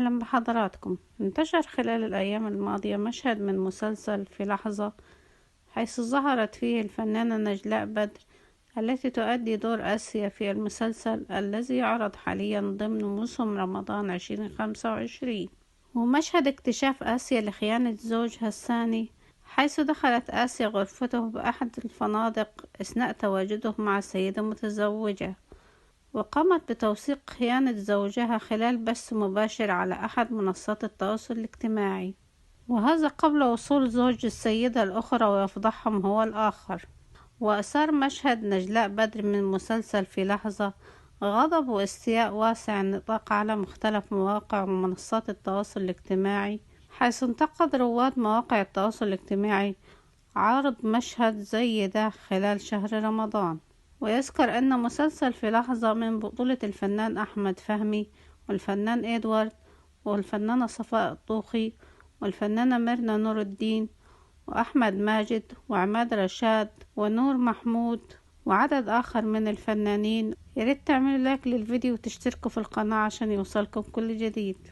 أهلا بحضراتكم. انتشر خلال الأيام الماضية مشهد من مسلسل في لحظة، حيث ظهرت فيه الفنانة نجلاء بدر التي تؤدي دور آسيا في المسلسل الذي يعرض حاليا ضمن موسم رمضان 2025. ومشهد اكتشاف آسيا لخيانة زوجها الثاني، حيث دخلت آسيا غرفته بأحد الفنادق أثناء تواجده مع سيدة متزوجة، وقامت بتوثيق خيانة زوجها خلال بث مباشر على أحد منصات التواصل الاجتماعي، وهذا قبل وصول زوج السيدة الأخرى ويفضحهم هو الآخر. وأثار مشهد نجلاء بدر من مسلسل في لحظة غضب واستياء واسع النطاق على مختلف مواقع ومنصات التواصل الاجتماعي، حيث انتقد رواد مواقع التواصل الاجتماعي عرض مشهد زي ده خلال شهر رمضان. ويذكر أن مسلسل في لحظة من بطولة الفنان أحمد فهمي والفنان إدوارد والفنانة صفاء الطوخي والفنانة ميرنا نور الدين وأحمد ماجد وعماد رشاد ونور محمود وعدد آخر من الفنانين. ياريت تعملوا لايك للفيديو وتشتركوا في القناة عشان يوصلكم كل جديد.